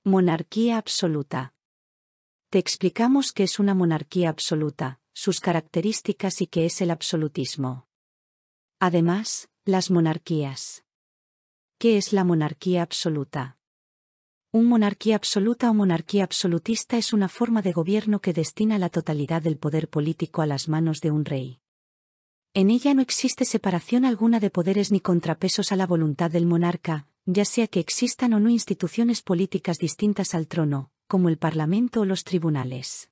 Monarquía absoluta. Te explicamos qué es una monarquía absoluta, sus características y qué es el absolutismo. Además, las monarquías. ¿Qué es la monarquía absoluta? Una monarquía absoluta o monarquía absolutista es una forma de gobierno que destina la totalidad del poder político a las manos de un rey. En ella no existe separación alguna de poderes ni contrapesos a la voluntad del monarca, ya sea que existan o no instituciones políticas distintas al trono, como el Parlamento o los tribunales.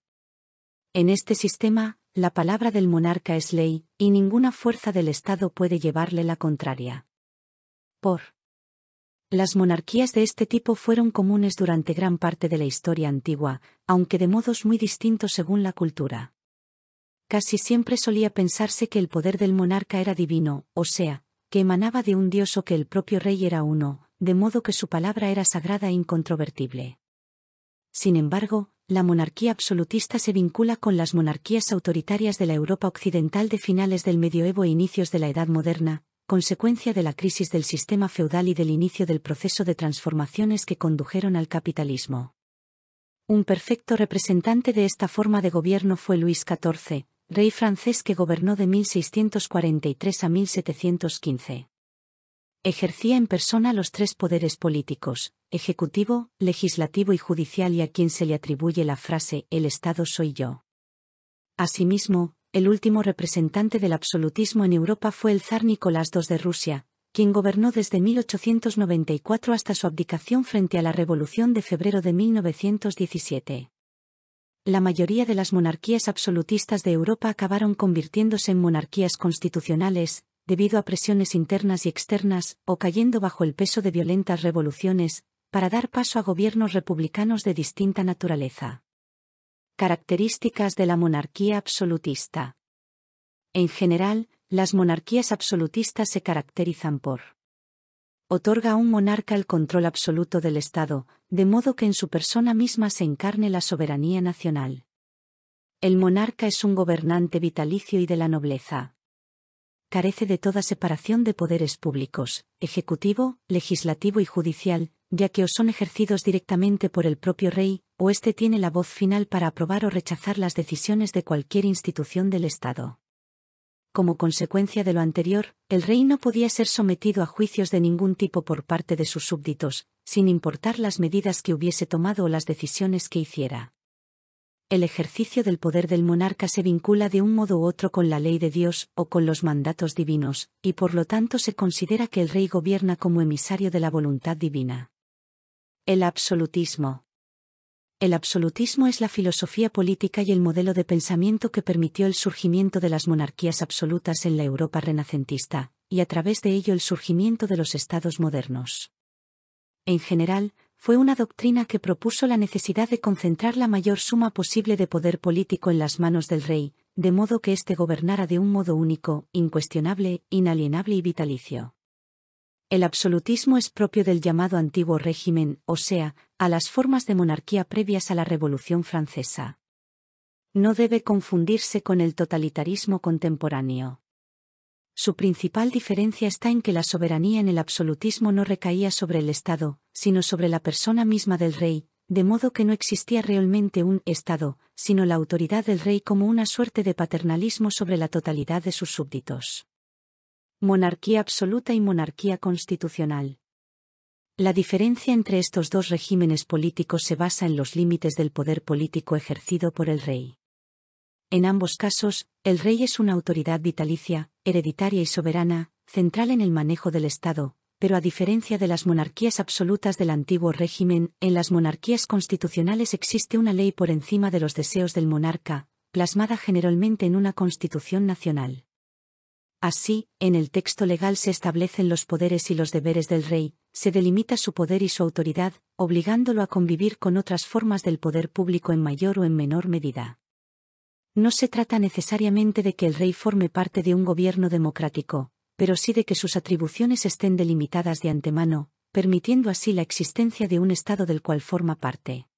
En este sistema, la palabra del monarca es ley, y ninguna fuerza del Estado puede llevarle la contraria. Las monarquías de este tipo fueron comunes durante gran parte de la historia antigua, aunque de modos muy distintos según la cultura. Casi siempre solía pensarse que el poder del monarca era divino, o sea, que emanaba de un dios o que el propio rey era uno, de modo que su palabra era sagrada e incontrovertible. Sin embargo, la monarquía absolutista se vincula con las monarquías autoritarias de la Europa occidental de finales del medioevo e inicios de la Edad Moderna, consecuencia de la crisis del sistema feudal y del inicio del proceso de transformaciones que condujeron al capitalismo. Un perfecto representante de esta forma de gobierno fue Luis XIV, rey francés que gobernó de 1643 a 1715. Ejercía en persona los tres poderes políticos, ejecutivo, legislativo y judicial, y a quien se le atribuye la frase «El Estado soy yo». Asimismo, el último representante del absolutismo en Europa fue el zar Nicolás II de Rusia, quien gobernó desde 1894 hasta su abdicación frente a la Revolución de febrero de 1917. La mayoría de las monarquías absolutistas de Europa acabaron convirtiéndose en monarquías constitucionales, debido a presiones internas y externas, o cayendo bajo el peso de violentas revoluciones, para dar paso a gobiernos republicanos de distinta naturaleza. Características de la monarquía absolutista. En general, las monarquías absolutistas se caracterizan por: otorga a un monarca el control absoluto del Estado, de modo que en su persona misma se encarne la soberanía nacional. El monarca es un gobernante vitalicio y de la nobleza. Carece de toda separación de poderes públicos, ejecutivo, legislativo y judicial, ya que o son ejercidos directamente por el propio rey, o éste tiene la voz final para aprobar o rechazar las decisiones de cualquier institución del Estado. Como consecuencia de lo anterior, el rey no podía ser sometido a juicios de ningún tipo por parte de sus súbditos, sin importar las medidas que hubiese tomado o las decisiones que hiciera. El ejercicio del poder del monarca se vincula de un modo u otro con la ley de Dios o con los mandatos divinos, y por lo tanto se considera que el rey gobierna como emisario de la voluntad divina. El absolutismo. El absolutismo es la filosofía política y el modelo de pensamiento que permitió el surgimiento de las monarquías absolutas en la Europa renacentista, y a través de ello el surgimiento de los estados modernos. En general, fue una doctrina que propuso la necesidad de concentrar la mayor suma posible de poder político en las manos del rey, de modo que éste gobernara de un modo único, incuestionable, inalienable y vitalicio. El absolutismo es propio del llamado antiguo régimen, o sea, a las formas de monarquía previas a la Revolución Francesa. No debe confundirse con el totalitarismo contemporáneo. Su principal diferencia está en que la soberanía en el absolutismo no recaía sobre el Estado, sino sobre la persona misma del rey, de modo que no existía realmente un Estado, sino la autoridad del rey como una suerte de paternalismo sobre la totalidad de sus súbditos. Monarquía absoluta y monarquía constitucional. La diferencia entre estos dos regímenes políticos se basa en los límites del poder político ejercido por el rey. En ambos casos, el rey es una autoridad vitalicia, hereditaria y soberana, central en el manejo del Estado, pero a diferencia de las monarquías absolutas del antiguo régimen, en las monarquías constitucionales existe una ley por encima de los deseos del monarca, plasmada generalmente en una constitución nacional. Así, en el texto legal se establecen los poderes y los deberes del rey, se delimita su poder y su autoridad, obligándolo a convivir con otras formas del poder público en mayor o en menor medida. No se trata necesariamente de que el rey forme parte de un gobierno democrático, pero sí de que sus atribuciones estén delimitadas de antemano, permitiendo así la existencia de un Estado del cual forma parte.